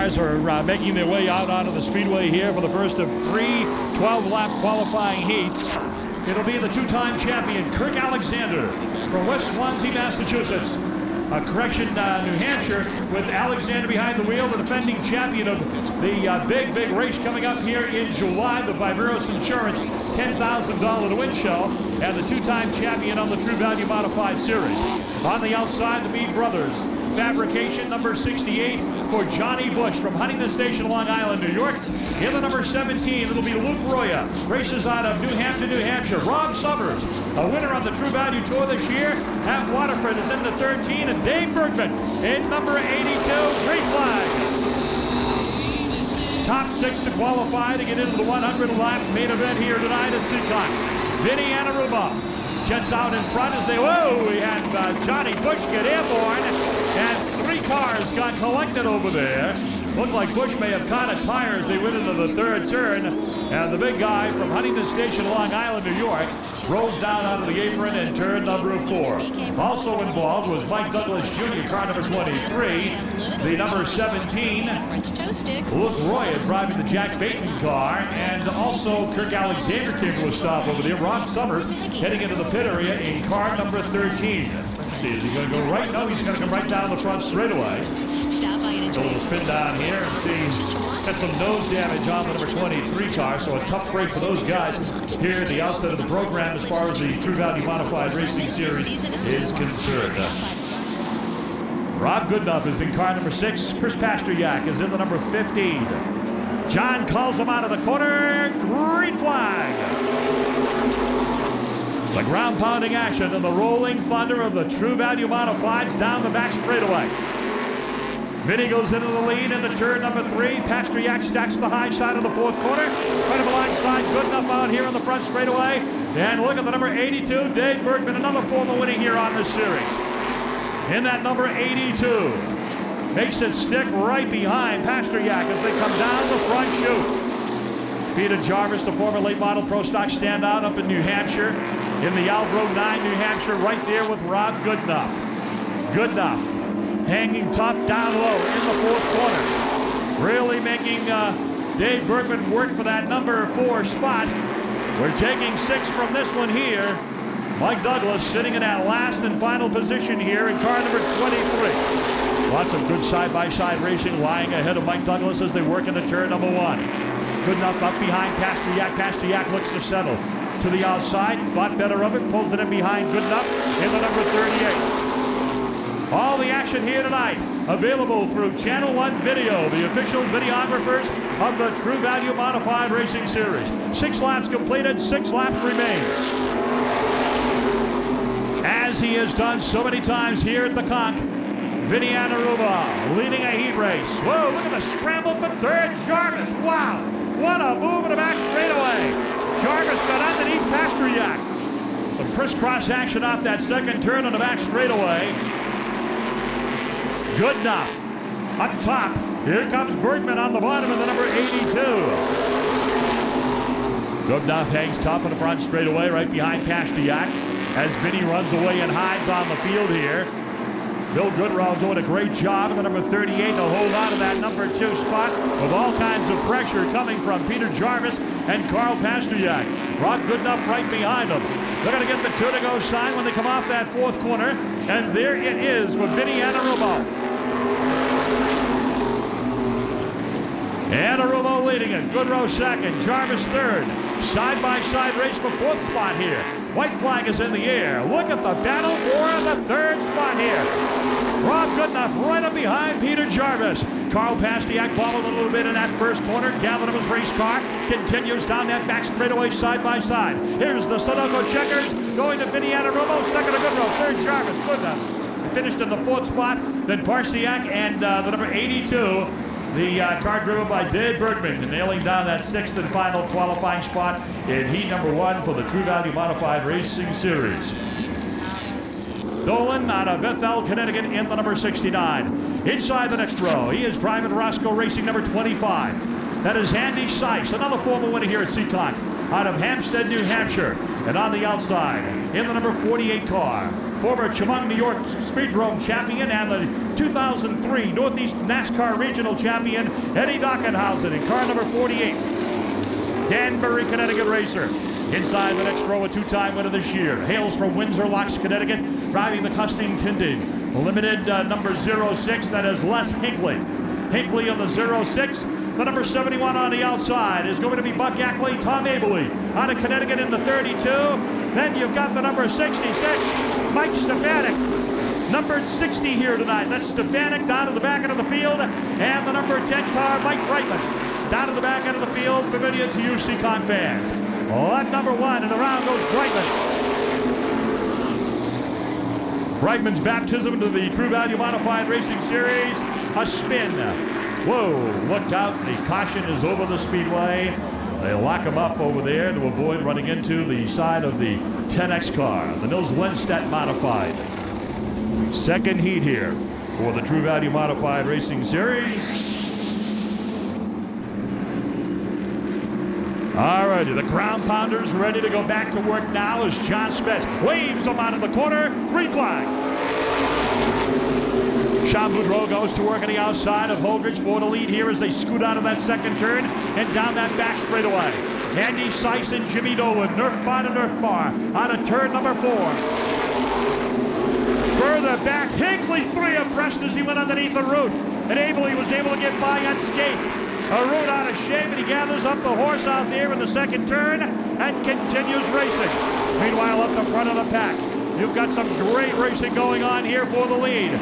cars are making their way out onto the speedway here for the first of 3 12-lap qualifying heats. It'll be the two-time champion, Kirk Alexander, from West Swansea, Massachusetts. New Hampshire, with Alexander behind the wheel, the defending champion of the big race coming up here in July, the Viveros Insurance $10,000 to win show, and the two-time champion on the True Value Modified Series. On the outside, the Mead brothers. Fabrication number 68 for Johnny Bush from Huntington Station, Long Island, New York. In the number 17, it'll be Luke Roya. Races out of New Hampshire. Rob Summers, a winner on the True Value Tour this year at Waterford, is in the 13. And Dave Bergman in number 82, green flag. Top 6 to qualify to get into the 100-lap main event here tonight at Seekonk. Vinny Anarumo jets out in front as we had Johnny Bush get airborne, and 3 cars got collected over there. Looked like Bush may have caught a tire as they went into the 3rd turn, and the big guy from Huntington Station, Long Island, New York, rolls down out of the apron in turn number 4. Also involved was Mike Douglas Jr., car number 23, the number 17, Luke Roya driving the Jack Bateman car, and also Kirk Alexander came to a stop over there. Rob Summers heading into the pit area in car number 13. Let's see, is he going to go right? No, he's going to come right down the front straightaway. A little spin down here and see, got some nose damage on the number 23 car, so a tough break for those guys here at the outset of the program as far as the True Value Modified Racing Series is concerned. Rob Goodenough is in car number 6. Chris Pasteryak is in the number 15. John calls him out of the corner. Green flag. The ground-pounding action and the rolling thunder of the True Value Modifieds down the back straightaway. Vinny goes into the lead in the turn number 3. Pasteryak stacks the high side of the 4th corner. Right of the line slide, Goodenough out here on the front straightaway. And look at the number 82, Dave Bergman, another former winner here on this series. In that number 82. Makes it stick right behind Pasteryak as they come down the front chute. Peter Jarvis, the former late model pro stock standout up in New Hampshire. In the Albro 9, New Hampshire, right there with Rob Goodenough. Goodenough hanging tough down low in the 4th corner. Really making Dave Bergman work for that number 4 spot. We're taking 6 from this one here. Mike Douglas sitting in that last and final position here in car number 23. Lots of good side-by-side racing lying ahead of Mike Douglas as they work into turn number 1. Goodenough up behind Pasteryak. Pasteryak looks to settle to the outside. Thought better of it. Pulls it in behind Goodenough in the number 38. All the action here tonight available through Channel One Video, the official videographers of the True Value Modified Racing Series. 6 laps completed, 6 laps remain. As he has done so many times here at the Conk, Vinny Anarumo leading a heat race. Whoa, look at the scramble for 3rd. Jarvis, wow, what a move in the back straightaway. Jarvis got underneath Pasteryak. Some crisscross action off that 2nd turn on the back straightaway. Goodenough up top. Here comes Bergman on the bottom of the number 82. Goodenough hangs tough in the front straightaway right behind Pasteryak as Vinny runs away and hides on the field here. Bill Goodrow doing a great job in the number 38 to hold on to that number 2 spot with all kinds of pressure coming from Peter Jarvis and Carl Pasteryak. Rob Goodenough right behind them. They're going to get the 2 to go sign when they come off that 4th corner. And there it is for Vinny Anarumo. Anarumo leading it. Goodrow 2nd. Jarvis 3rd. Side-by-side race for 4th spot here. White flag is in the air. Look at the battle for the 3rd spot here. Rob Goodenough right up behind Peter Jarvis. Carl Pasteryak bobbled a little bit in that 1st corner. Gathered up his race car. Continues down that back straightaway side by side. Here's the Sudoku checkers going to Vinny Anarumo. 2nd to Goodrow. 3rd Jarvis. Goodenough finished in the 4th spot. Then Pasteryak and the number 82. The car driven by Dave Bergman, nailing down that 6th and final qualifying spot in heat number 1 for the True Value Modified Racing Series. Dolan out of Bethel, Connecticut in the number 69. Inside the next row, he is driving Roscoe Racing number 25. That is Andy Sykes, another former winner here at Seekonk, out of Hampstead, New Hampshire. And on the outside, in the number 48 car, former Chemung, New York Speedrome champion and the 2003 Northeast NASCAR Regional champion, Eddie Dockenhausen in car number 48. Danbury, Connecticut racer. Inside the next row, a two-time winner this year. Hails from Windsor Locks, Connecticut, driving the Custom Tinted Limited number 06, that is Les Hinckley. Hinckley on the 06. The number 71 on the outside is going to be Buck Ackley, Tom Abley out of Connecticut in the 32. Then you've got the number 66, Mike Stefanik. Numbered 60 here tonight. That's Stefanik down to the back end of the field. And the number 10 car, Mike Brightman, down to the back end of the field, familiar to you Seekonk fans. At number 1, and around goes Brightman. Brightman's baptism into the True Value Modified Racing Series. A spin. Whoa, look out. The caution is over the speedway. They lock him up over there to avoid running into the side of the 10X car, the Nils Lenstedt Modified. Second heat here for the True Value Modified Racing Series. Alrighty, the Crown Pounders ready to go back to work now as John Spetz waves them out of the corner. Green flag. Sean Boudreau goes to work on the outside of Holdridge for the lead here as they scoot out of that second turn and down that back straightaway. Andy Seiss and Jimmy Dolan, Nerf bar to Nerf bar, out of turn number 4. Further back, Hinckley 3 abreast as he went underneath the root, and Abley was able to get by unscathed. A root out of shape, and he gathers up the horse out there in the second turn and continues racing. Meanwhile, up the front of the pack, you've got some great racing going on here for the lead.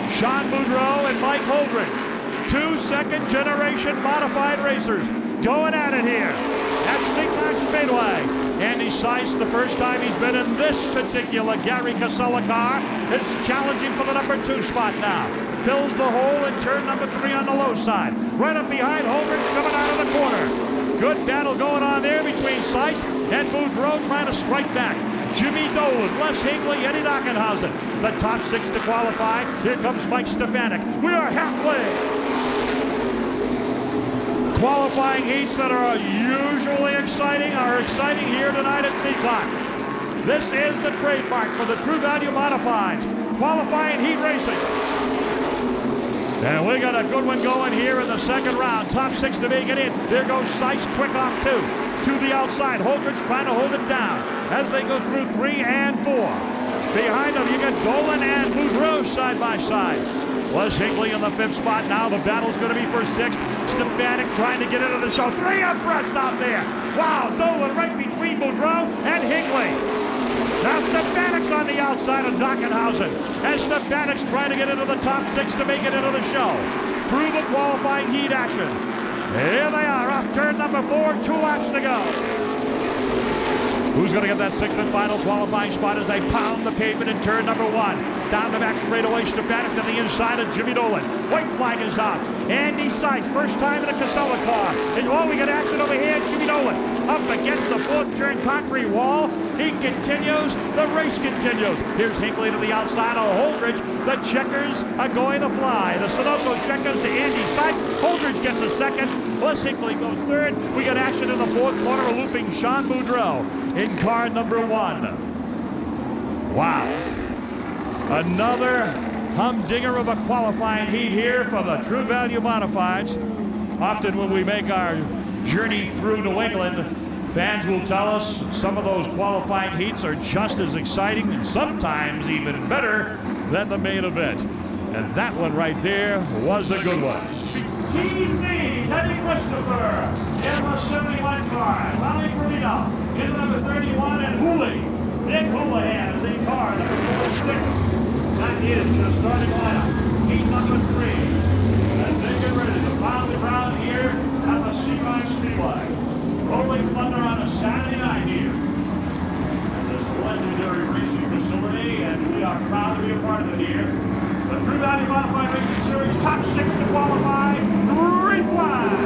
Sean Boudreau and Mike Holdridge, 2 second-generation modified racers, going at it here at Seekonk Speedway. Andy Seiss, the first time he's been in this particular Gary Casella car, is challenging for the number 2 spot now. Fills the hole in turn number 3 on the low side. Right up behind Holdridge coming out of the corner. Good battle going on there between Seiss and Boudreau trying to strike back. Jimmy Dolan, Les Hinckley, Eddie Dockenhausen. The top 6 to qualify. Here comes Mike Stefanik. We are halfway. Qualifying heats that are usually exciting are exciting here tonight at Seekonk. This is the trademark for the True Value Modifieds. Qualifying heat racing. And we got a good one going here in the second round. Top 6 to make it in. There goes Seiss, quick off 2. To the outside. Holdridge trying to hold it down as they go through 3 and 4. Behind them, you got Dolan and Boudreau side by side. Les Hinckley in the 5th spot. Now the battle's going to be for 6th. Stefanik trying to get into the show. 3 abreast out there. Wow, Dolan right between Boudreau and Hinckley. Now Stefanik's on the outside of Dockenhausen. And Stefanik's trying to get into the top 6 to make it into the show. Through the qualifying heat action. Here they are, off turn number 4, 2 laps to go. Who's going to get that 6th and final qualifying spot as they pound the pavement in turn number 1? Down the back straightaway, Stefanik to the inside of Jimmy Dolan. White flag is out. Andy Seiss, first time in a Casella car. And we got action over here. Jimmy Dolan up against the 4th turn concrete wall. He continues. The race continues. Here's Hinckley to the outside of Holdridge. The checkers are going to fly. The Sunoco checkers to Andy Seiss. Holdridge gets a 2nd. Les Hinckley goes 3rd. We got action in the 4th corner, looping Sean Boudreau in car number 1. Wow. Another humdinger of a qualifying heat here for the True Value Modifieds. Often when we make our journey through New England, fans will tell us some of those qualifying heats are just as exciting and sometimes even better than the main event. And that one right there was a good one. TC, Teddy Christopher, in the 71 car. Tommy Perino, in the number 31, and Hooley. Nick Houlihan is in car number 46. That is the starting lineup. Heat number 3. As they get ready to pound the ground here at the Seekonk Speedway. Rolling thunder on a Saturday night here at this legendary racing facility, and we are proud to be a part of it here. The True Value Modified Racing Series, top 6 to qualify. Green flag.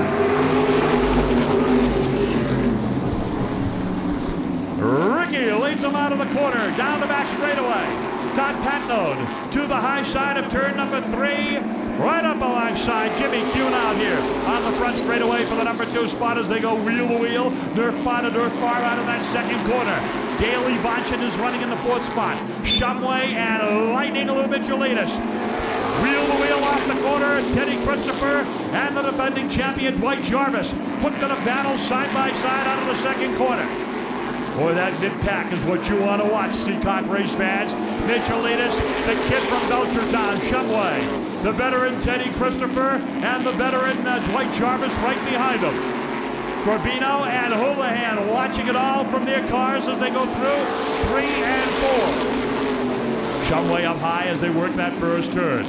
Ricky leads them out of the corner, down the back straightaway. Todd Patnode to the high side of turn number 3. Right up alongside Jimmy Kuhn out here on the front straightaway for the number 2 spot as they go wheel to wheel, nerf bar to nerf bar out of that second corner. Dale Ivanchin is running in the 4th spot. Shumway and Lightning Mitchell-Letus. Wheel to wheel off the corner, Teddy Christopher and the defending champion Dwight Jarvis. Hooked in a battle side by side out of the second corner. Boy, that mid-pack is what you want to watch, Seekonk race fans. Mitchell-Letus, the kid from Belchertown, Shumway, the veteran Teddy Christopher, and the veteran Dwight Jarvis right behind him. Corvino and Houlihan watching it all from their cars as they go through 3 and 4. Shumway up high as they work that first turn.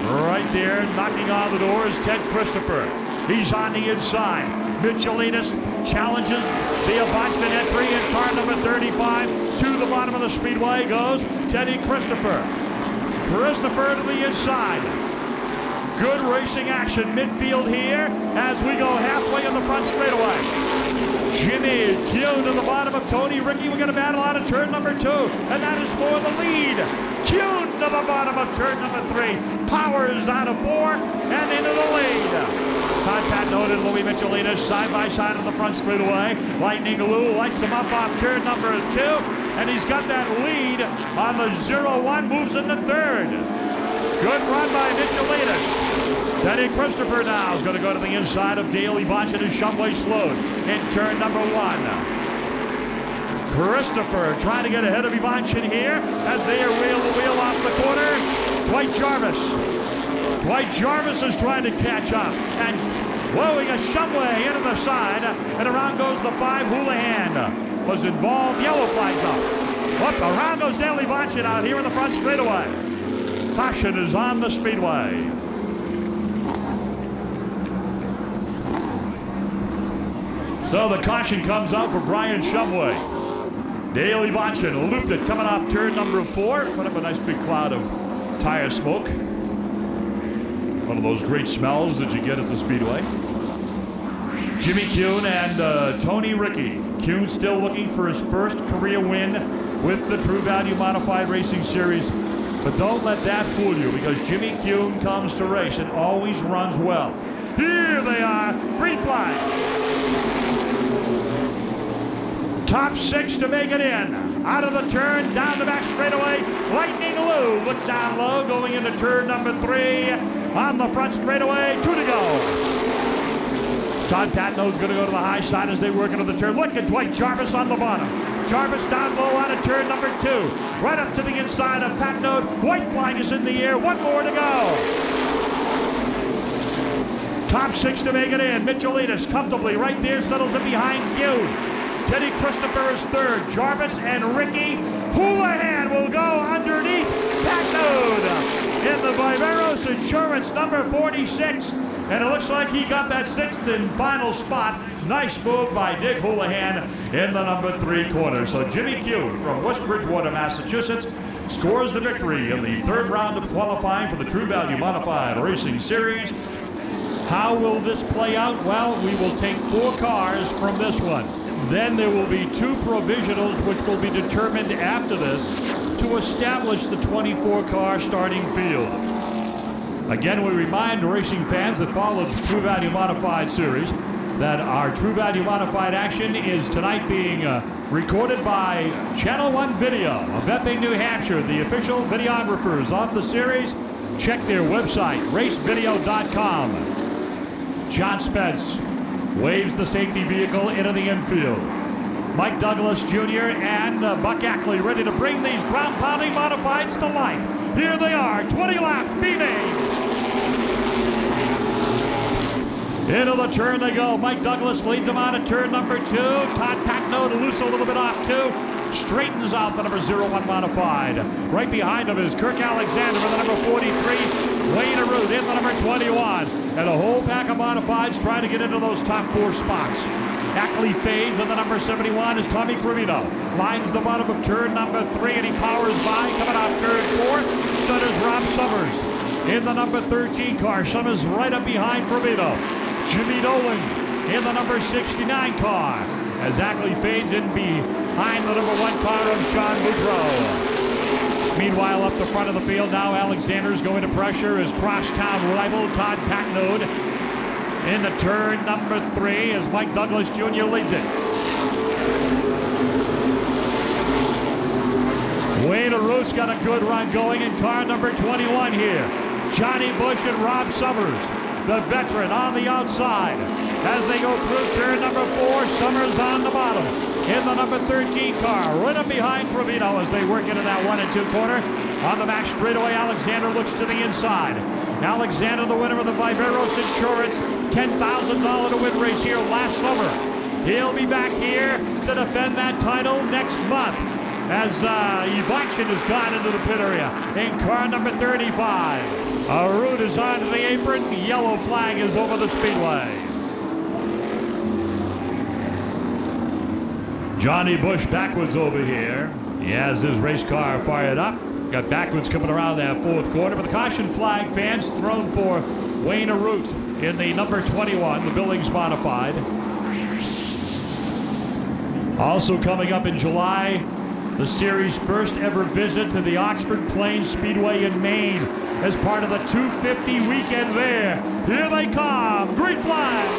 Right there, knocking on the door is Ted Christopher. He's on the inside. Mitchell-Letus challenges the Ivanchin entry in car number 35. To the bottom of the speedway goes Teddy Christopher. Christopher to the inside. Good racing action midfield here as we go halfway in the front straightaway. Jimmy Kuhn to the bottom of Tony Ricky. We're going to battle out of turn number 2, and that is for the lead. Kuhn to the bottom of turn number 3. Powers out of 4 and into the lead. Todd Patnode and Louis Mitchell-Letus side by side on the front straightaway. Lightning Lou lights him up off turn number 2, and he's got that lead on the 0-1, moves into 3rd. Good run by Mitchell-Letus. Teddy Christopher now is going to go to the inside of Dale Ivanchin as Shumway slowed in turn number 1. Christopher trying to get ahead of Ivanchin here as they are wheel to wheel off the corner. Dwight Jarvis. Dwight Jarvis is trying to catch up, and blowing a Shumway into the side, and around goes the 5. Houlihan was involved. Yellow flags up. Up around goes Dale Ivanchin out here in the front straightaway. Caution is on the speedway. So the caution comes out for Brian Shumway. Dale Ivanchin looped it coming off turn number 4. Put up a nice big cloud of tire smoke. One of those great smells that you get at the speedway. Jimmy Kuhn and Tony Ricky. Kuhn still looking for his first career win with the True Value Modified Racing Series. But don't let that fool you, because Jimmy Kuhn comes to race and always runs well. Here they are, green flag. Top 6 to make it in. Out of the turn, down the back straightaway. Lightning Lou, look down low, going into turn number 3. On the front straightaway, 2 to go. Todd Patnode's going to go to the high side as they work into the turn. Look at Dwight Jarvis on the bottom. Jarvis down low out of turn number 2. Right up to the inside of Patnode. White flag is in the air. 1 more to go. Top 6 to make it in. Mitchell-Letus comfortably right there, settles it behind Kuhn. Teddy Christopher is 3rd. Jarvis and Ricky. Houlihan will go underneath Patnode in the Viveros Insurance number 46. And it looks like he got that 6th and final spot. Nice move by Dick Houlihan in the number 3 corner. So Jimmy Kuhn from West Bridgewater, Massachusetts, scores the victory in the 3rd round of qualifying for the True Value Modified Racing Series. How will this play out? Well, we will take 4 cars from this one. Then there will be 2 provisionals which will be determined after this to establish the 24-car starting field. Again, we remind racing fans that follow the True Value Modified Series that our True Value Modified action is tonight being recorded by Channel One Video of Epping, New Hampshire. The official videographers of the series, check their website, racevideo.com. John Spence waves the safety vehicle into the infield. Mike Douglas Jr. and Buck Ackley ready to bring these ground-pounding modifieds to life. Here they are, 20 laps, B-mains. Into the turn they go. Mike Douglas leads them out at turn number 2. Todd Patnode loose a little bit off 2. Straightens out the number 01 modified. Right behind him is Kirk Alexander with the number 43. Wayne Arute in the number 21. And a whole pack of modifieds trying to get into those top 4 spots. Ackley fades in the number 71 is Tommy Corvino. Lines the bottom of turn number 3 and he powers by. Coming out turn 4, so does Rob Summers in the number 13 car. Summers right up behind Corvino. Jimmy Dolan in the number 69 car as Ackley fades in behind the number 1 car of Sean Boudreau. Meanwhile, up the front of the field now, Alexander's going to pressure his crosstown rival, Todd Patnode, into turn number 3 as Mike Douglas Jr. leads it. Wayne Arut's got a good run going in car number 21 here. Johnny Bush and Rob Summers, the veteran, on the outside. As they go through turn number 4, Summers on the bottom in the number 13 car, right up behind Provino as they work into that 1 and 2 corner. On the back straightaway, Alexander looks to the inside. Alexander, the winner of the Viveros Insurance $10,000 to win race here last summer. He'll be back here to defend that title next month as Ivanchin has gone into the pit area in car number 35. Arut is onto the apron. Yellow flag is over the speedway. Johnny Bush backwards over here. He has his race car fired up. Got backwards coming around that 4th quarter, but the caution flag, fans, thrown for Wayne Arut in the number 21, the Billings modified. Also coming up in July, the series' first ever visit to the Oxford Plains Speedway in Maine as part of the 250 weekend there. Here they come, green flag.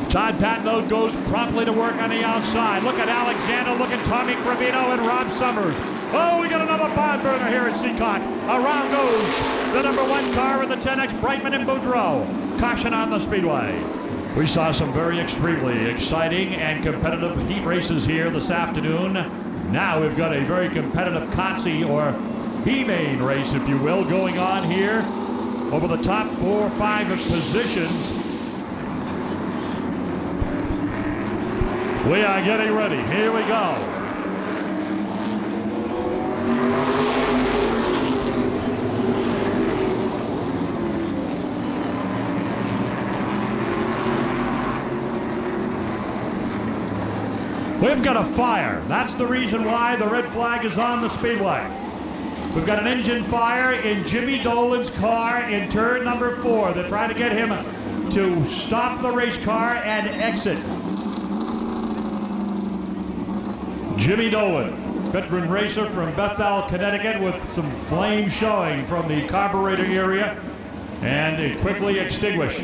Todd Patnode goes promptly to work on the outside. Look at Alexander, look at Tommy Provino and Rob Summers. Oh, we got another barn burner here at Seekonk. Around goes the number 1 car in the 10X, Brightman and Boudreau. Caution on the speedway. We saw some very extremely exciting and competitive heat races here this afternoon. Now we've got a very competitive COTC or B-main race, if you will, going on here over the top 4 or 5 positions. We are getting ready. Here we go. We've got a fire. That's the reason why the red flag is on the speedway. We've got an engine fire in Jimmy Dolan's car in turn number 4. They're trying to get him to stop the race car and exit. Jimmy Dolan, veteran racer from Bethel, Connecticut, with some flame showing from the carburetor area, and it quickly extinguished.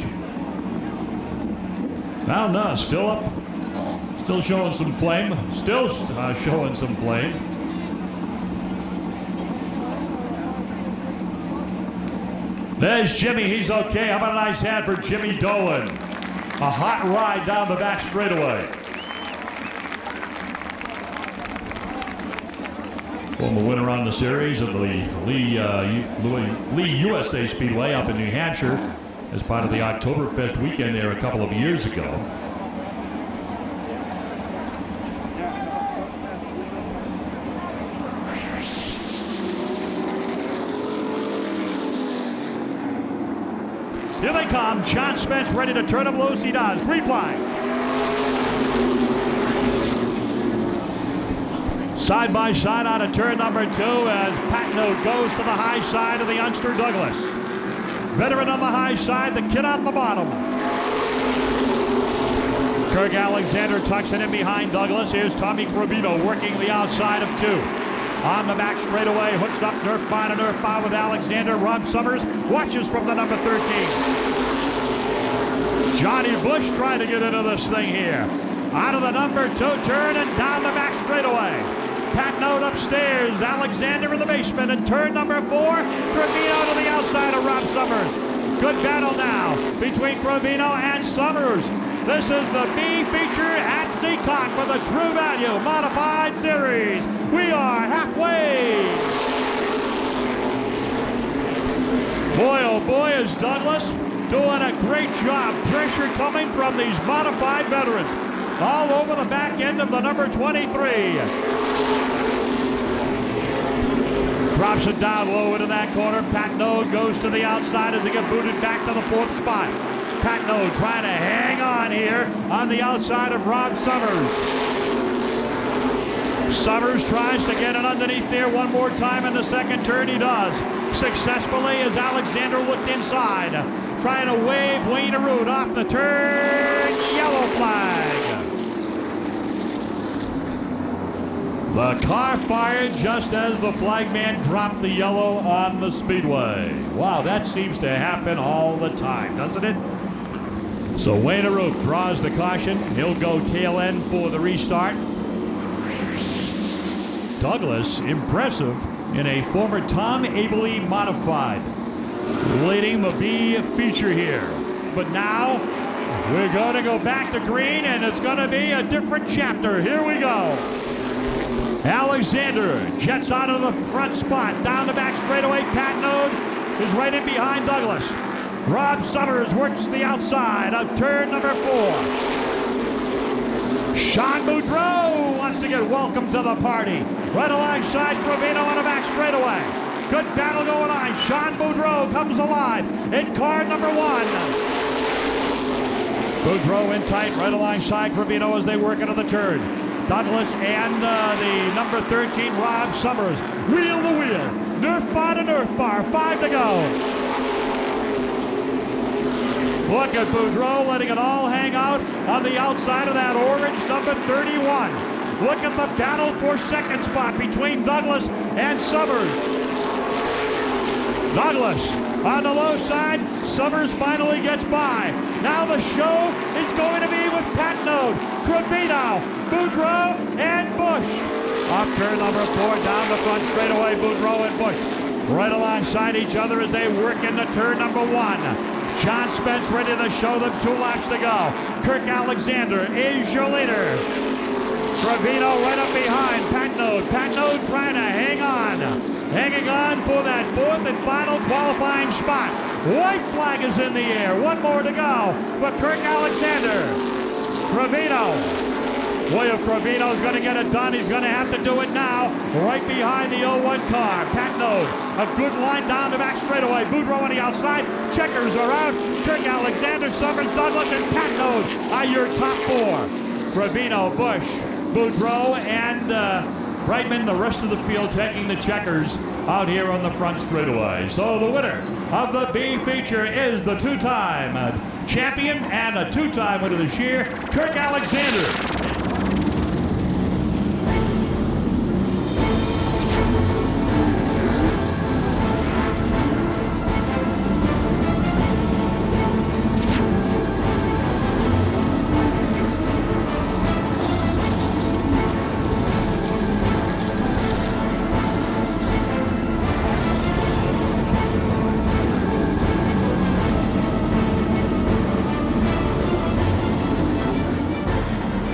Well, no, still up. Still showing some flame. Still showing some flame. There's Jimmy. He's okay. How about a nice hand for Jimmy Dolan? A hot ride down the back straightaway. Former winner on the series of the Lee USA Speedway up in New Hampshire as part of the Oktoberfest weekend there a couple of years ago. Here they come. John Spence ready to turn them loose. He does. Green flag. Side by side out of turn number 2 as Patnode goes to the high side of the youngster Douglas. Veteran on the high side, the kid on the bottom. Kirk Alexander tucks it in behind Douglas. Here's Tommy Provino working the outside of 2. On the back straightaway, hooks up Nerf bar to Nerf bar with Alexander. Rob Summers watches from the number 13. Johnny Bush trying to get into this thing here. Out of the number 2 turn and down the back straightaway. Patnode upstairs, Alexander in the basement, and turn number 4, Provino to the outside of Rob Summers. Good battle now between Provino and Summers. This is the B feature at Seekonk for the True Value Modified Series. We are halfway. Boy, oh boy, is Douglas doing a great job. Pressure coming from these modified veterans. All over the back end of the number 23. Drops it down low into that corner. Patnode goes to the outside as they get booted back to the 4th spot. Patnode trying to hang on here on the outside of Rob Summers. Summers tries to get it underneath there one more time in the second turn. He does. Successfully as Alexander looked inside. Trying to wave Wayne Arut off the turn. Yellow flag. The car fired just as the flagman dropped the yellow on the speedway. Wow, that seems to happen all the time, doesn't it? So Wayne Arup draws the caution. He'll go tail end for the restart. Douglas, impressive in a former Tom Abley modified, leading the B feature here. But now we're going to go back to green, and it's going to be a different chapter. Here we go. Alexander jets out of the front spot, down the back straightaway. Patnode is right in behind Douglas. Rob Summers works the outside of turn number 4. Sean Boudreau wants to get welcome to the party. Right alongside Gravino on the back straightaway. Good battle going on. Sean Boudreau comes alive in car number 1. Boudreau in tight right alongside Gravino as they work into the turn. Douglas and the number 13, Rob Summers. Wheel to wheel. Nerf bar to nerf bar. 5 to go. Look at Boudreau letting it all hang out on the outside of that orange number 31. Look at the battle for second spot between Douglas and Summers. Douglas on the low side. Summers finally gets by. Now the show is going to be with Patnode, Gravino, Boudreau, and Bush. Off turn number 4, down the front straightaway, Boudreau and Bush right alongside each other as they work into turn number 1. John Spence ready to show them 2 laps to go. Kirk Alexander is your leader. Gravino right up behind Patnode. Patnode trying to hang on. Hanging on for that 4th and final qualifying spot. White flag is in the air. 1 more to go for Kirk Alexander. Gravino. Boy, if Gravino's going to get it done, he's going to have to do it now. Right behind the 01 car. Patnode, a good line down the back straightaway. Boudreau on the outside. Checkers are out. Kirk Alexander, Summers, Douglas, and Patnode are your top 4. Gravino, Bush, Boudreau, and Brightman, the rest of the field taking the checkers out here on the front straightaway. So the winner of the B feature is the 2-time champion and a 2-time winner this year, Kirk Alexander.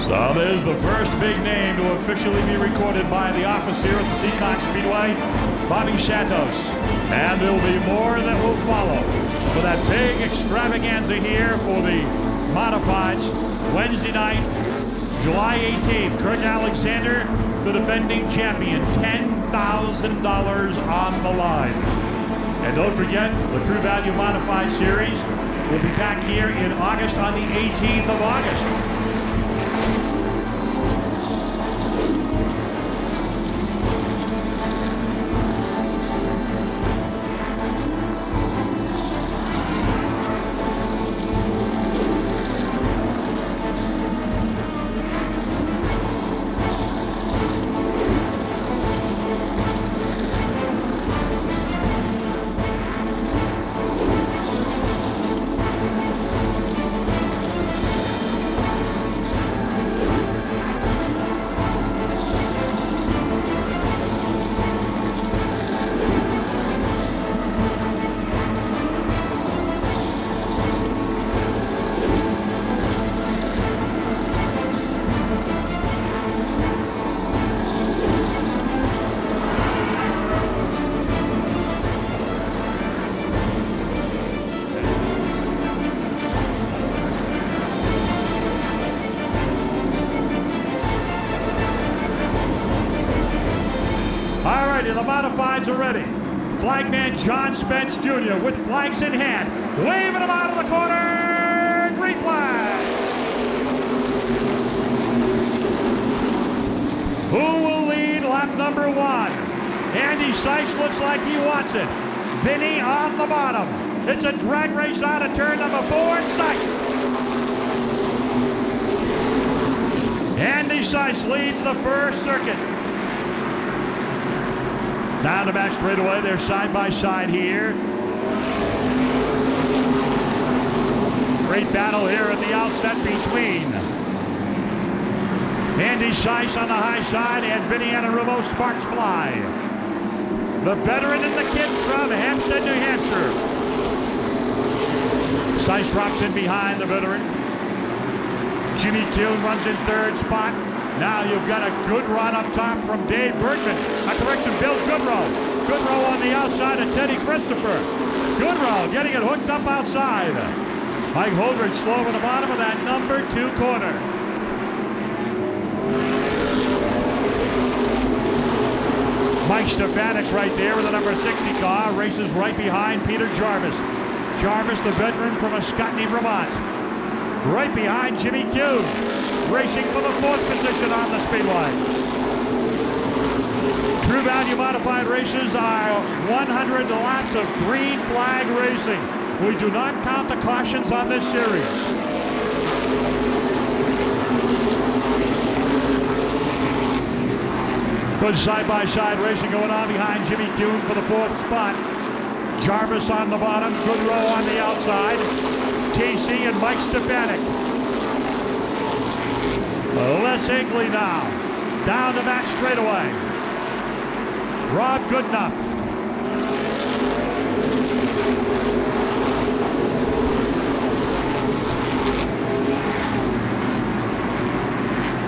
So there's the first big name to officially be recorded by the office here at the Seekonk Speedway, Bobby Santos. And there'll be more that will follow for that big extravaganza here for the modifieds. Wednesday night, July 18th, Kirk Alexander, the defending champion, $10,000 on the line. And don't forget, the True Value Modified Series will be back here in August on the 18th of August. The modifieds are ready. Flagman John Spence Jr. with flags in hand, waving them out of the corner. Green flag. Who will lead lap number 1? Andy Sykes looks like he wants it. Vinny on the bottom. It's a drag race out of turn number 4. Sykes. Andy Sykes leads the first circuit. Down the back straightaway, they're side by side here. Great battle here at the outset between Andy Seiss on the high side and Vinny Anarumo. Sparks fly. The veteran and the kid from Hampstead, New Hampshire. Seiss drops in behind the veteran. Jimmy Kuhn runs in third spot. Now you've got a good run up top from Dave Bergman. A correction, Bill Goodrow. Goodrow on the outside of Teddy Christopher. Goodrow getting it hooked up outside. Mike Holdridge slow at the bottom of that number 2 corner. Mike Stefanik's right there with the number 60 car. Races right behind Peter Jarvis. Jarvis, the veteran from Ascutney, Vermont. Right behind Jimmy Kuhn. Racing for the 4th position on the Speedway. True Value Modified races are 100 laps of green flag racing. We do not count the cautions on this series. Good side-by-side racing going on behind Jimmy Kuhn for the 4th spot. Jarvis on the bottom, Goodrow on the outside. TC and Mike Stefanik. Les Higley now. Down the back straightaway. Rob Goodenough.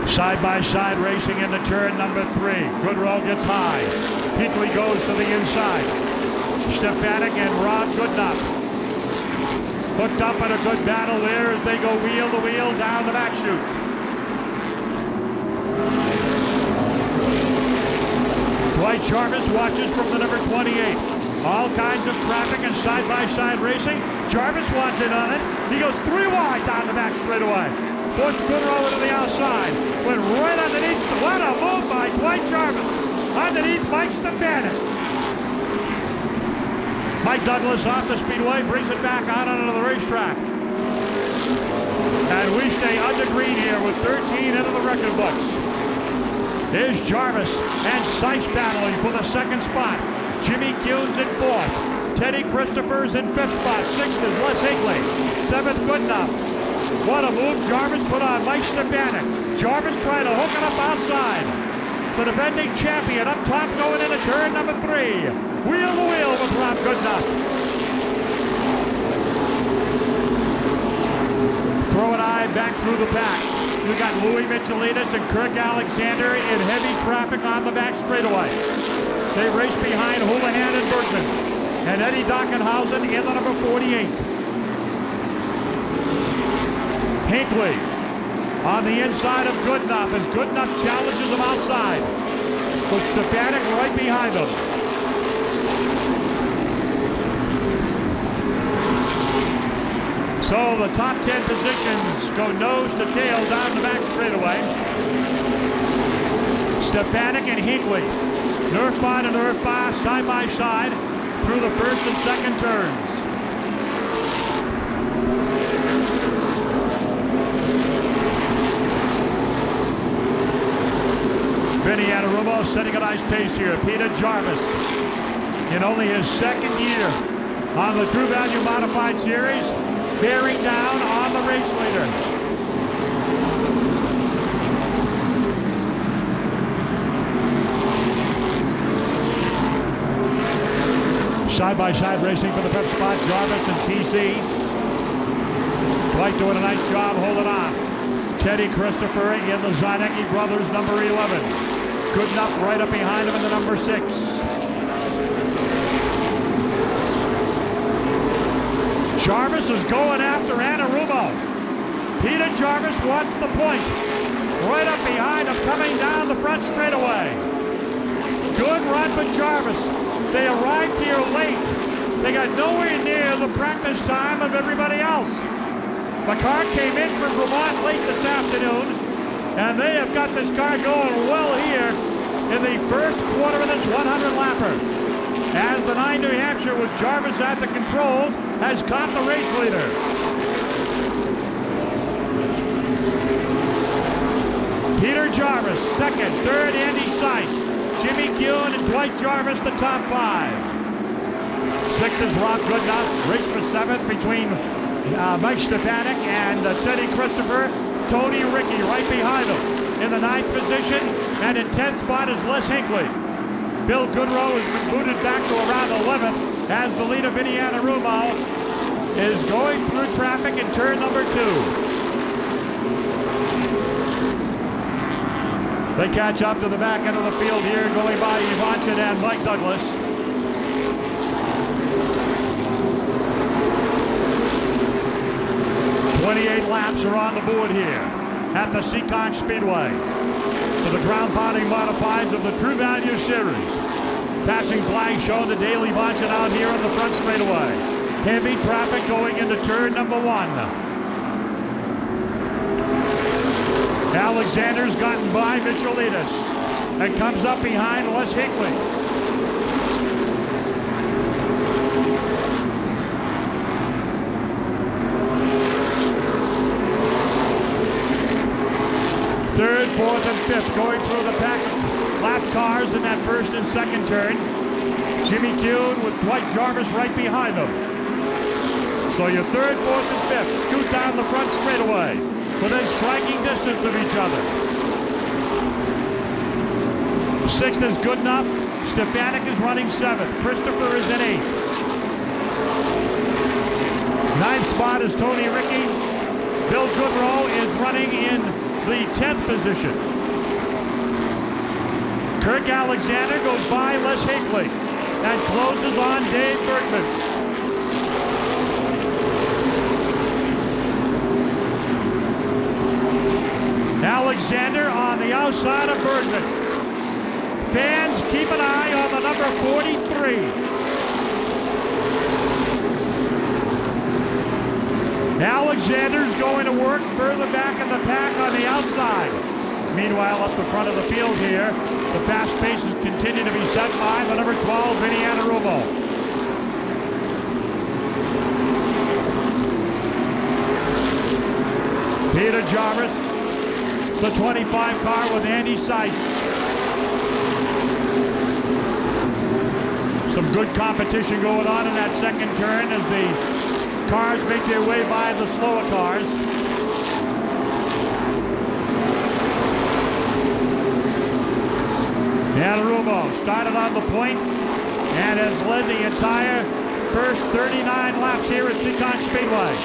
Side-by-side racing into turn number 3. Goodrow gets high. Higley goes to the inside. Stefanik and Rob Goodenough. Hooked up in a good battle there as they go wheel to wheel down the back chute. Dwight Jarvis watches from the number 28. All kinds of traffic and side-by-side racing. Jarvis wants in on it. He goes 3 wide down the back straightaway. Pushed Goodrow into the outside. Went right underneath. What a move by Dwight Jarvis. Underneath Mike Stefanik. Mike Douglas off the speedway, brings it back out onto the racetrack. And we stay under green here with 13 into the record books. Here's Jarvis and Seiss battling for the 2nd spot. Jimmy Kuhn's in 4th. Teddy Christopher's in 5th spot. 6th is Les Higley. 7th, Goodenough. What a move Jarvis put on Mike Stefanik. Jarvis trying to hook it up outside. The defending champion up top going into turn number 3. Wheel to wheel with Rob Goodenough. Throw an eye back through the pack. We got Louis Michelinas and Kirk Alexander in heavy traffic on the back straightaway. They race behind Houlihan and Bergman. And Eddie Dockenhausen in the number 48. Higley on the inside of Goodenough as Goodenough challenges him outside. With Stefanik right behind him. So the top 10 positions go nose to tail down the back straightaway. Stefanik and Higley, nerf bar to nerf bar, side by side through the 1st and 2nd turns. Vinny Anarumo setting a nice pace here. Peter Jarvis in only his 2nd year on the True Value Modified Series, bearing down on the race leader. Side-by-side racing for the 5th spot, Jarvis and TC. Dwight doing a nice job holding off. Teddy Christopher in the Zynecki brothers, number 11. Goodenough right up behind him in the number 6. Jarvis is going after Anarumo. Peter Jarvis wants the point. Right up behind him, coming down the front straightaway. Good run for Jarvis. They arrived here late. They got nowhere near the practice time of everybody else. The car came in from Vermont late this afternoon, and they have got this car going well here in the 1st quarter of this 100-lapper. As the 9 New Hampshire with Jarvis at the controls has caught the race leader. Peter Jarvis, 2nd, 3rd, Andy Seiss. Jimmy Kuhn and Dwight Jarvis, the top 5. 6th is Rob Goodenough. Race for 7th between Mike Stefanik and Teddy Christopher. Tony Rickey right behind him in the 9th position. And in 10th spot is Les Hinckley. Bill Goodrow has been booted back to around 11th as the leader, Vinny Anarumo, is going through traffic in turn number 2. They catch up to the back end of the field here, going by Ivanchin and Mike Douglas. "28 laps are on the board here at the Seekonk Speedway for the ground-pounding modifieds of the True Value Series. Passing flag showing the Dale Ivanchin out here on the front straightaway. Heavy traffic going into turn number 1. Alexander's gotten by Michelitas and comes up behind Les Hinckley. Third, fourth, and fifth going through the pack of lap cars in that first and second turn. Jimmy Kuhn with Dwight Jarvis right behind them. So your third, fourth, and fifth scoot down the front straightaway within striking distance of each other. 6th is Goodenough. Stefanik is running 7th. Christopher is in 8th. 9th spot is Tony Rickey. Bill Goodrow is running in the 10th position. Kirk Alexander goes by Les Hinckley and closes on Dave Bergman. Alexander on the outside of Bergman. Fans, keep an eye on the number 43. Alexander's going to work further back in the pack on the outside. Meanwhile, up the front of the field here, the fast paces continue to be set by the number 12, Vinny Anarumo. Peter Jarvis, the 25 car with Andy Seiss. Some good competition going on in that second turn as the cars make their way by the slower cars. Anarumo started on the point and has led the entire first 39 laps here at Seekonk Speedway.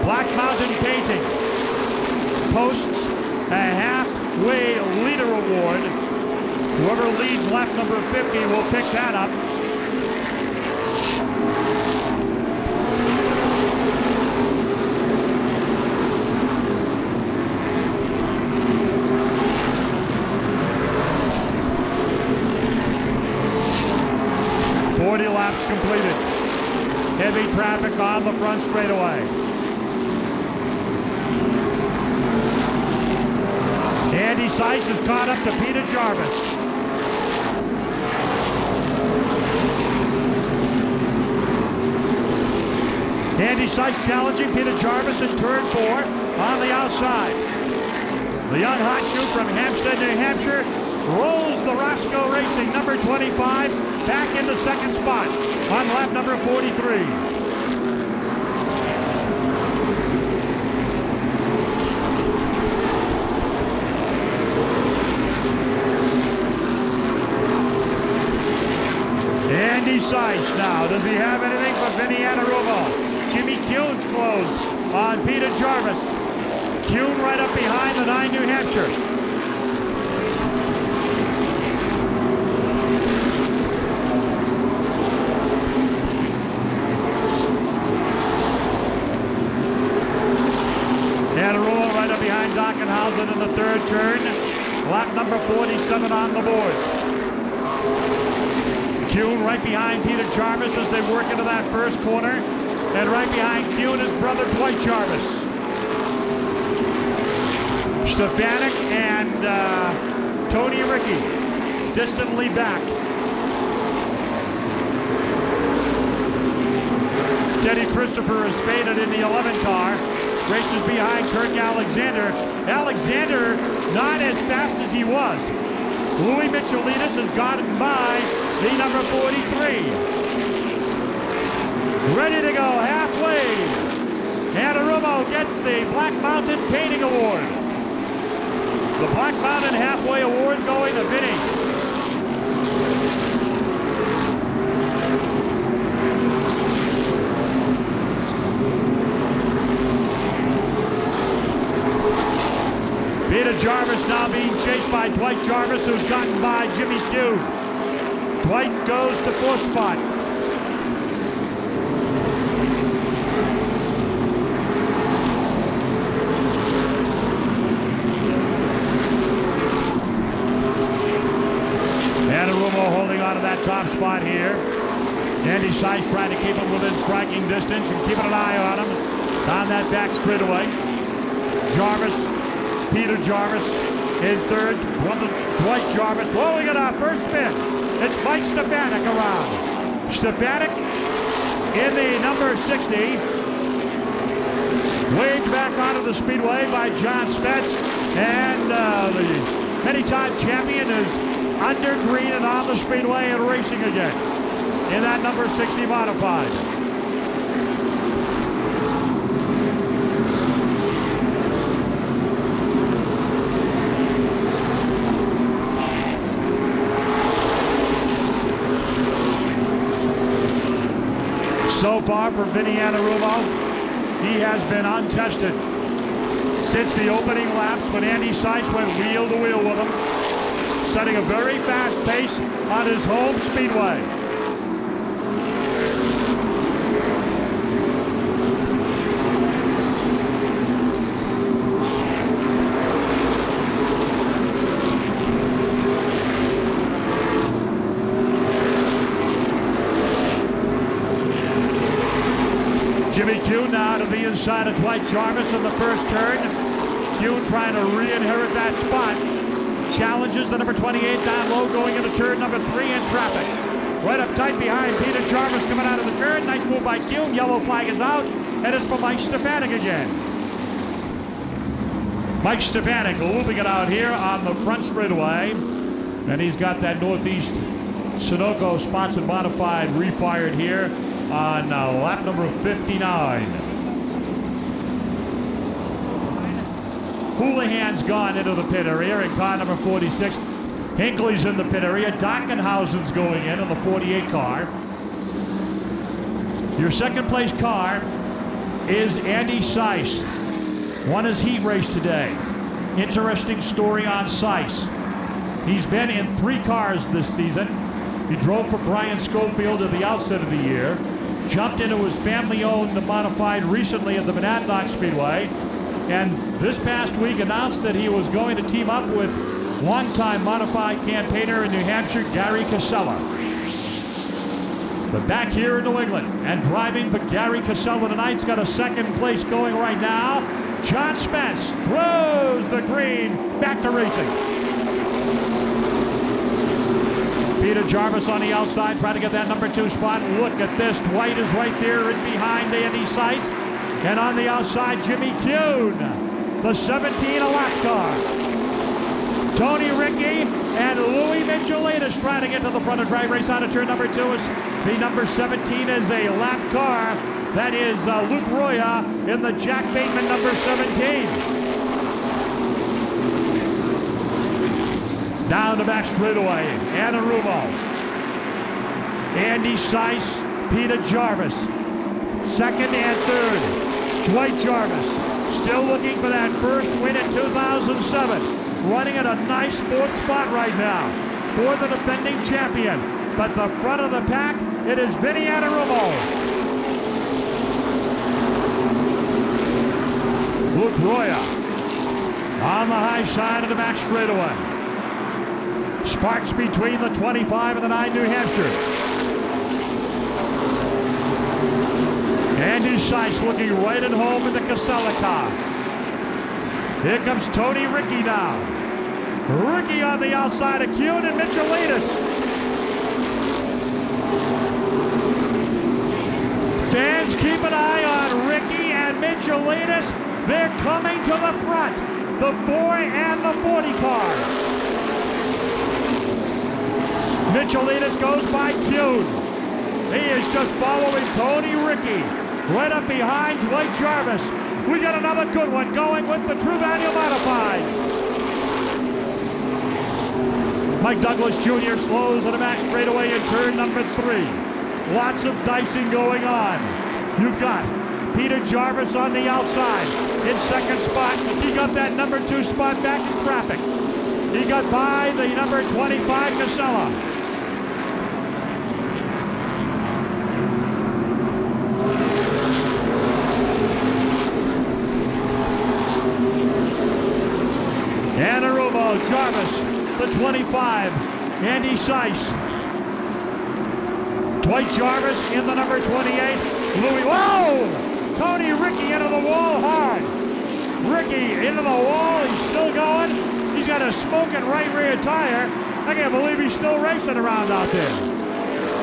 Black Mountain Painting posts a halfway leader award. Whoever leads lap number 50 will pick that up. Laps completed. Heavy traffic on the front straightaway. Andy Seiss has caught up to Peter Jarvis. Andy Seiss challenging Peter Jarvis in turn 4 on the outside. The young hot shoot from Hampstead, New Hampshire rolls the Roscoe Racing number 25 back into second spot on lap number 43. Andy Seiss now. Does he have anything for Vinny Anarumo? Jimmy Kuhn's closed on Peter Jarvis. Kuhn right up behind the 9 New Hampshire. Anarumo right up behind Dockenhausen in the third turn. Lap number 47 on the board. Kuhn right behind Peter Jarvis as they work into that first corner. And right behind Kuhn is brother Dwight Jarvis. Stefanik and Tony Rickey distantly back. Teddy Christopher is faded in the 11 car. Races behind Kirk Alexander. Alexander not as fast as he was. Louis Michelinas has gotten by the number 43. Ready to go halfway. Anarumo gets the Black Mountain Painting Award. The Black Mountain Halfway Award going to Vinny. Peter Jarvis now being chased by Dwight Jarvis, who's gotten by Jimmy Q. Dwight goes to fourth spot. Anarumo holding on to that top spot here. Andy Seiss trying to keep him within striking distance and keeping an eye on him on that back straightaway. Jarvis, Peter Jarvis in third. Dwight Jarvis. Whoa, we got our first spin. It's Mike Stefanik around. Stefanik in the number 60. Waved back onto the speedway by John Spence. And the many-time champion is under green and on the speedway and racing again in that number 60 modified. So far for Vinny Anarumo, he has been untested since the opening laps when Andy Seiss went wheel to wheel with him, setting a very fast pace on his home speedway. Jimmy Q now to be inside of Dwight Jarvis in the first turn. Q trying to re-inherit that spot. Challenges the number 28 down low going into turn number 3 in traffic. Right up tight behind Peter Jarvis coming out of the turn. Nice move by Q. Yellow flag is out. And it's for Mike Stefanik again. Mike Stefanik looping it out here on the front straightaway. And he's got that Northeast Sunoco sponsored modified refired here on lap number 59. Houlihan's gone into the pit area in car number 46. Hinckley's in the pit area. Dockenhausen's going in the 48 car. Your second place car is Andy Seiss. Won his heat race today. Interesting story on Seiss. He's been in 3 cars this season. He drove for Brian Schofield at the outset of the year. Jumped into his family-owned modified recently at the Monadnock Speedway. And this past week announced that he was going to team up with longtime modified campaigner in New Hampshire, Gary Casella. But back here in New England and driving for Gary Casella tonight's got a second place going right now. John Spence throws the green back to racing. Peter Jarvis on the outside trying to get that number 2 spot. Look at this. Dwight is right there in behind Andy Seiss. And on the outside, Jimmy Kuhn, the 17 a lap car. Tony Rickey and Louis Michelinas trying to get to the front of drag race out of turn number 2. Is the number 17 is a lap car. That is Luke Roya in the Jack Bateman number 17. Down the back straightaway, Anarumo. Andy Seiss, Peter Jarvis. Second and third, Dwight Jarvis. Still looking for that first win in 2007. Running at a nice 4th spot right now for the defending champion. But the front of the pack, it is Vinny Anarumo. Luke Roya on the high side of the back straightaway. Sparks between the 25 and the 9 New Hampshire. Andy Seiss looking right at home in the Casella car. Here comes Tony Rickey now. Rickey on the outside of Kuhn and Michelinas. Fans keep an eye on Rickey and Michelinas. They're coming to the front. The 4 and the 40 car. Michelinas goes by Kuhn. He is just following Tony Ricky. Right up behind Dwight Jarvis. We got another good one going with the True Value Modifieds. Mike Douglas Jr. slows on the back straightaway in turn number 3. Lots of dicing going on. You've got Peter Jarvis on the outside in second spot. He got that number 2 spot back in traffic. He got by the number 25 Casella. Anarumo, Jarvis, the 25, Andy Seiss. Dwight Jarvis in the number 28. Louis, whoa! Tony Ricky into the wall hard. Ricky into the wall, he's still going. He's got a smoking right rear tire. I can't believe he's still racing around out there.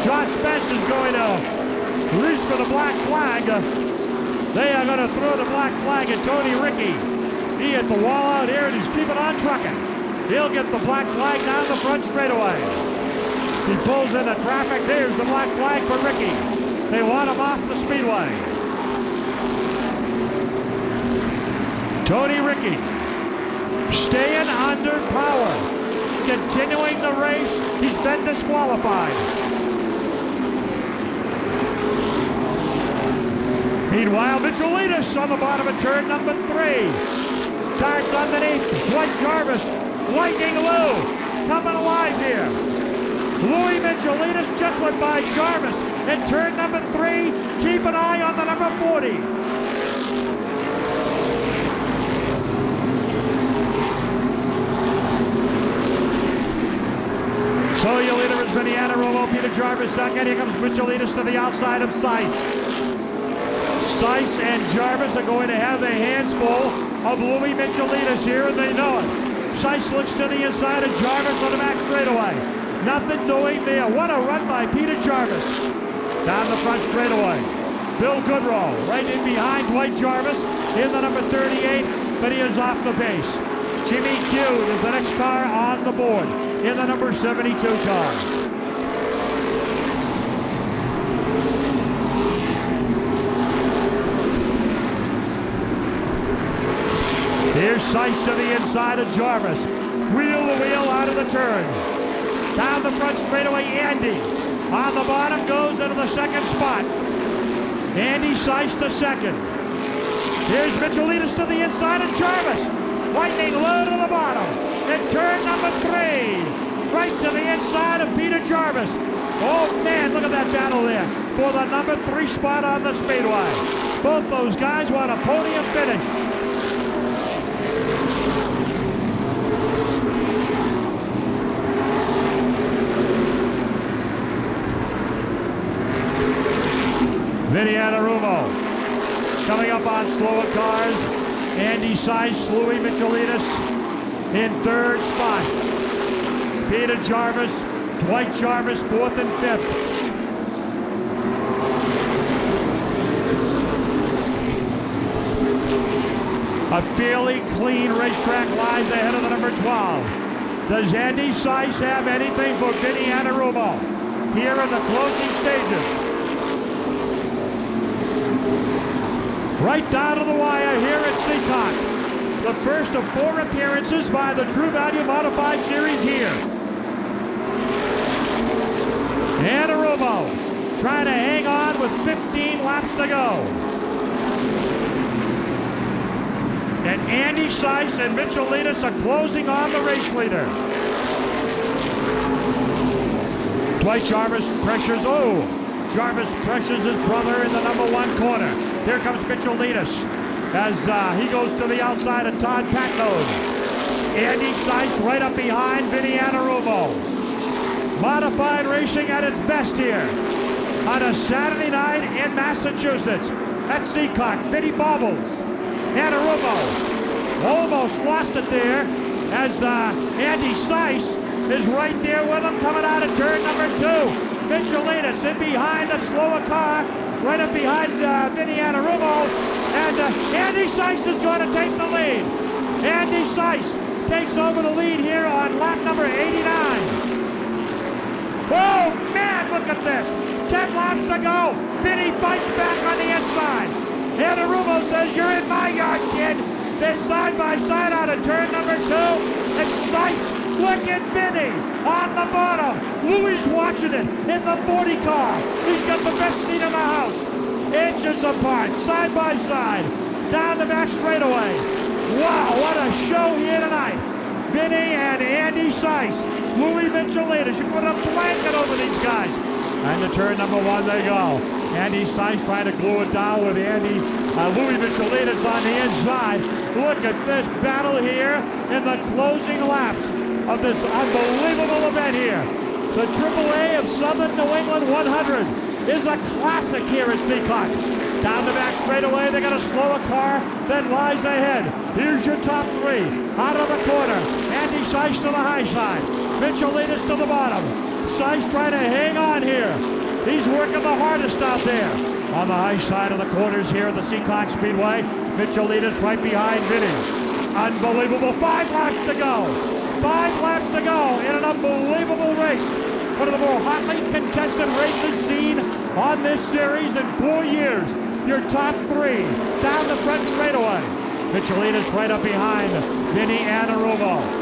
John Spence is going to reach for the black flag. They are going to throw the black flag at Tony Ricky. He hit the wall out here and he's keeping on trucking. He'll get the black flag down the front straightaway. He pulls into traffic. There's the black flag for Ricky. They want him off the speedway. Tony Ricky staying under power. Continuing the race. He's been disqualified. Meanwhile, Michelinas on the bottom of turn number 3. Darts underneath. Dwight Jarvis. Lightning Lou coming alive here. Louis Michelinas just went by Jarvis in turn number 3. Keep an eye on the number 40. So your leader is Vinny Anarumo, Peter Jarvis second. Here comes Michelinas to the outside of Seiss. Seiss and Jarvis are going to have their hands full of Louis Michelinas here, and they know it. Seiss looks to the inside of Jarvis on the back straightaway. Nothing doing there. What a run by Peter Jarvis. Down the front straightaway. Bill Goodrow right in behind Dwight Jarvis in the number 38, but he is off the base. Jimmy Kuhn is the next car on the board in the number 72 car. Here's Seiss to the inside of Jarvis. Wheel to wheel out of the turn. Down the front straightaway, Andy. On the bottom goes into the second spot. Andy Seiss to second. Here's Michelinas to the inside of Jarvis. Lightning low to the bottom. In turn number 3. Right to the inside of Peter Jarvis. Oh man, look at that battle there for the number 3 spot on the speedway. Both those guys want a podium finish. Vinny Anarumo coming up on slower cars. Andy Seiss, Louis Michelinas in third spot. Peter Jarvis, Dwight Jarvis, 4th and 5th. A fairly clean racetrack lies ahead of the number 12. Does Andy Seiss have anything for Vinny Anarumo here in the closing stages? Right down to the wire here at Seekonk. The first of 4 appearances by the True Value Modified Series here. Anarumo trying to hang on with 15 laps to go. And Andy Seiss and Michelinas are closing on the race leader. Dwight Jarvis pressures, Jarvis pressures his brother in the number 1 corner. Here comes Michelinas as he goes to the outside of Todd Packnose. Andy Seiss right up behind Vinny Anarumo. Modified racing at its best here on a Saturday night in Massachusetts at Seekonk. Vinny bobbles. Anarumo almost lost it there as Andy Seiss is right there with him coming out of turn number 2. Michelinas in behind a slower car, right up behind Vinny Anarumo, and Andy Seiss is going to take the lead. Andy Seiss takes over the lead here on lap number 89. Oh, man, look at this. 10 laps to go. Vinny fights back on the inside. Anarumo says, you're in my yard, kid. They're side by side out of turn number 2. It's Seiss. Look at Vinny on the bottom. Louis watching it in the 40 car. He's got the best seat in the house. Inches apart, side by side, down the back straightaway. Wow, what a show here tonight. Vinny and Andy Seiss. Louis Michelinas, you put a blanket over these guys. And to turn number 1 they go. Andy Seiss trying to glue it down with Louis Michelinas on the inside. Look at this battle here in the closing laps of this unbelievable event here. The AAA of Southern New England 100 is a classic here at Seekonk. Down the back straightaway, they're going to slow a car that lies ahead. Here's your top 3. Out of the corner, Andy Seiss to the high side. Michelinas to the bottom. Seiss trying to hang on here. He's working the hardest out there. On the high side of the corners here at the Seekonk Speedway, Michelinas right behind Vinny. Unbelievable. 5 laps to go. 5 laps to go in an unbelievable race. One of the more hotly contested races seen on this series in 4 years. Your top 3 down the front straightaway. Michelinas right up behind Vinny Anarumo.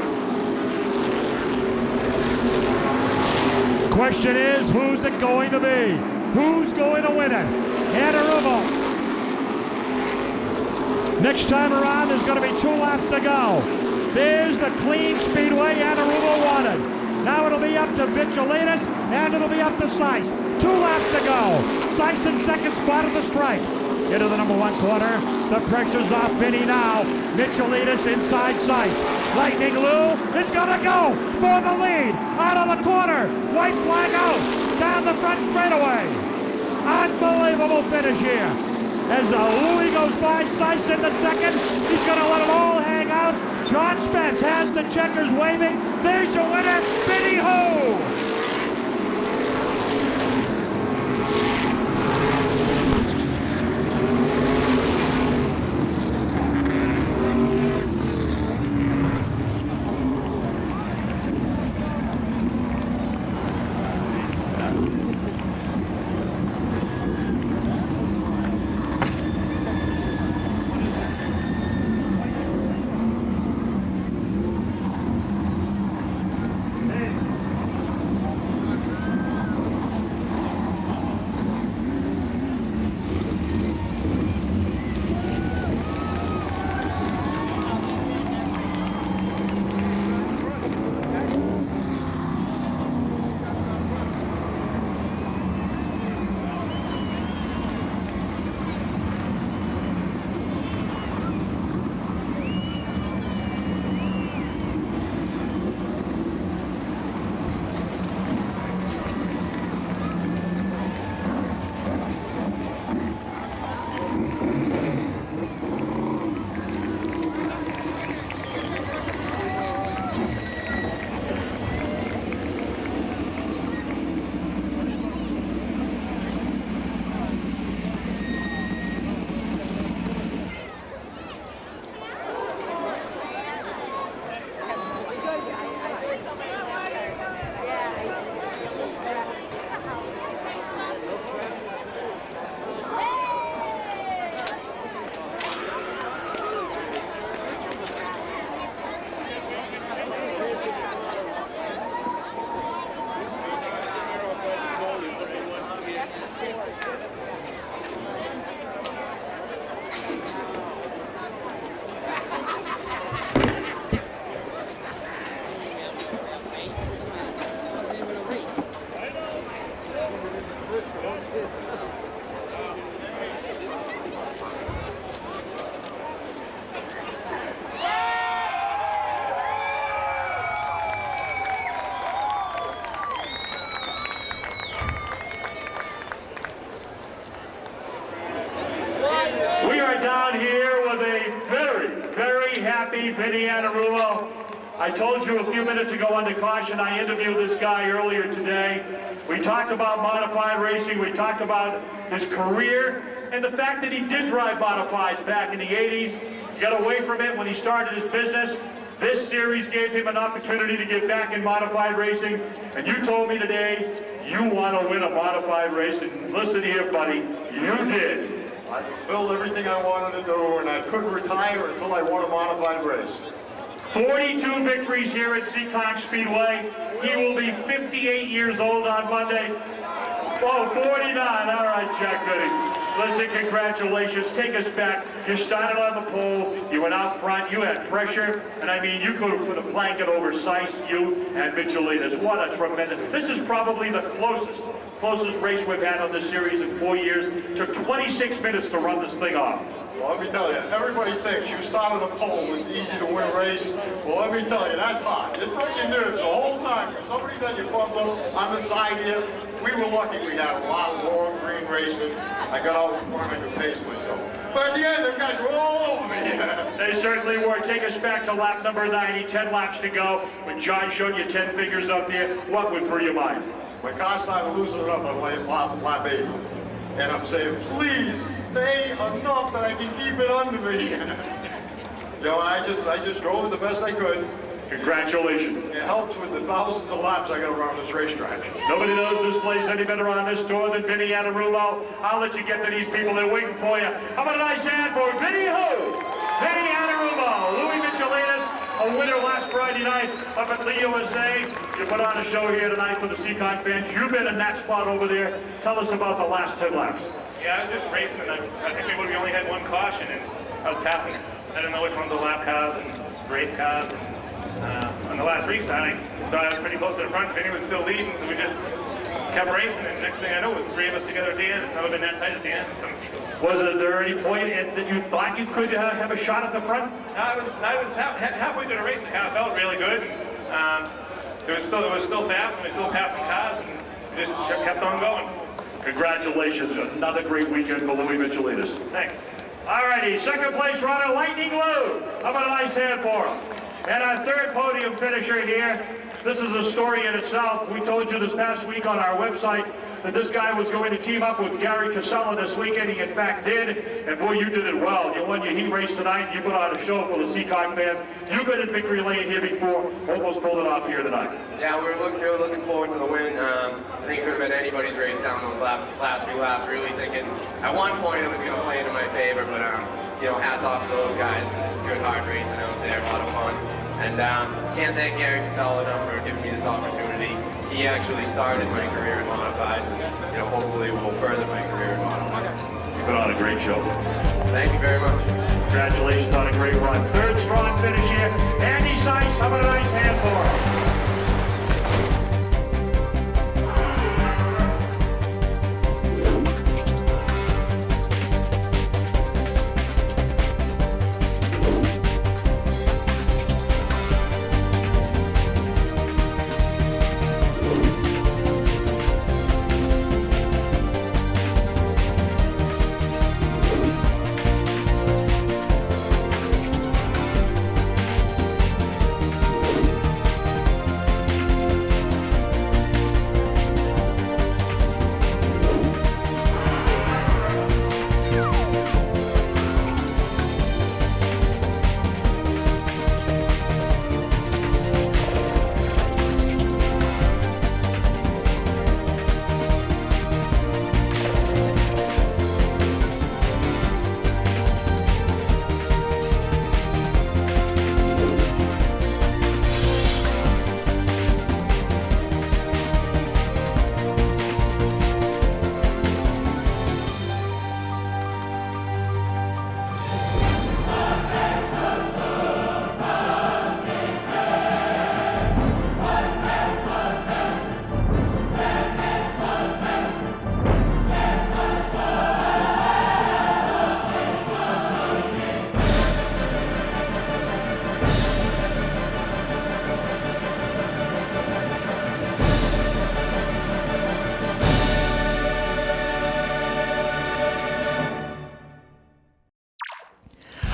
Question is, who's it going to be? Who's going to win it? Anarumo. Next time around, there's going to be 2 laps to go. There's the clean speedway Anarumo wanted. Now it'll be up to Michelinas, and it'll be up to Seiss. 2 laps to go. Seiss in second spot at the stripe. Into the number 1 corner. The pressure's off Vinny now. Michelinas inside Seiss. Lightning Lou is gonna go for the lead. Out of the corner. White flag out. Down the front straightaway. Unbelievable finish here. As Louis goes by, Seiss in the second. He's gonna let it all hang out. John Spence has the checkers waving. There's your winner, Vinny Ho. happy, Vinny Anarumo. I told you a few minutes ago under caution, I interviewed this guy earlier today. We talked about modified racing, we talked about his career, and the fact that he did drive modifieds back in the 80s, got away from it when he started his business, This series gave him an opportunity to get back in modified racing, and you told me today you want to win a modified race, and listen here, buddy, you did. I fulfilled everything I wanted to do, and I couldn't retire until I won a modified race. 42 victories here at Seekonk Speedway. He will be 58 years old on Monday. Oh, 49. All right, Jack Goody. Listen, congratulations. Take us back. You started on the pole. You went out front. You had pressure. And I mean, you could have put a blanket over Sice, you, and Michelinas. What a tremendous. This is probably the closest race we've had on this series in 4 years. Took 26 minutes to run this thing off. Well, let me tell you, everybody thinks you start on the pole, it's easy to win a race. Well, let me tell you, that's hard. It's what you nerves the whole time. If somebody does your front load on the side here, we were lucky we had a lot of long green racing. I got out in front, I could pace myself. But at the end, the guys were all over me. They certainly were. Take us back to lap number 90, 10 laps to go. When John showed you 10 figures up here, what went through your mind? My car started losing up on lap 8. And I'm saying, please, stay enough that I can keep it under me. You know, I just drove it the best I could. Congratulations. It helps with the thousands of laps I got around this racetrack. Nobody knows this place any better on this tour than Vinny Anarumo. I'll let you get to these people. They're waiting for you. How about a nice hand for Vinny who? Vinny Anarumo. Louis Michelinas, a winner last Friday night up at the USA. You put on a show here tonight for the Seekonk fans. You've been in that spot over there. Tell us about the last 10 laps. Yeah, I was just racing, and I think we only had one caution, and I was passing. I didn't know which ones were lap cars and race cars. On the last restart, I thought I was pretty close to the front. Vinny was still leading, so we just kept racing, and next thing I know, it was 3 of us together at the end. It's never been that tight at the end. Was there any point that you thought you could have a shot at the front? I was halfway through the race, and it felt really good. It was still fast, and we still passing cars, and we just kept on going. Congratulations, another great weekend for Louis Michelinas. Thanks. All righty, second place runner, Lightning Lou. How about a nice hand for him? And our third podium finisher here, this is a story in itself. We told you this past week on our website that this guy was going to team up with Gary Casella this weekend. He in fact did, and boy, you did it well. You won your heat race tonight. You put on a show for the Seekonk fans. You've been in victory lane here before, almost pulled it off here tonight. Yeah, we were looking forward to the win. I think it could have been anybody's race down those last few laps. Really thinking at one point it was going to play into my favor, but you know, hats off to those guys. Good hard racing out there, a lot of fun. And can't thank Gary Casella enough for giving me this opportunity. He actually started my career in modified. You know, hopefully will further my career in modified. You put on a great show. Thank you very much. Congratulations on a great run. Third strong finish here. Andy Sice, how about a nice hand for him?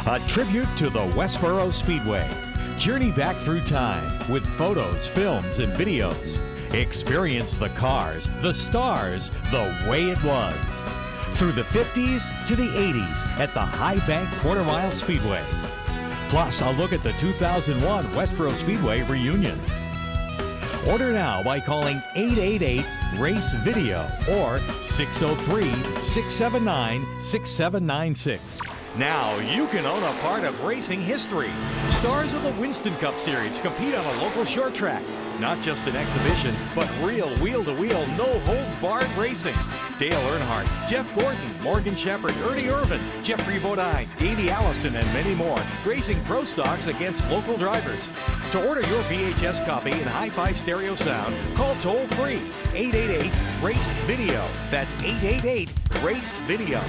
A tribute to the Westboro Speedway. Journey back through time with photos, films, and videos. Experience the cars, the stars, the way it was. Through the 50s to the 80s at the High Bank Quarter Mile Speedway. Plus, a look at the 2001 Westboro Speedway reunion. Order now by calling 888-RACE-VIDEO or 603-679-6796. Now you can own a part of racing history. Stars of the Winston Cup Series compete on a local short track. Not just an exhibition, but real wheel-to-wheel, no-holds-barred racing. Dale Earnhardt, Jeff Gordon, Morgan Shepherd, Ernie Irvin, Jeffrey Bodine, Davey Allison, and many more, racing pro stocks against local drivers. To order your VHS copy in hi-fi stereo sound, call toll-free 888-RACE-VIDEO. That's 888-RACE-VIDEO.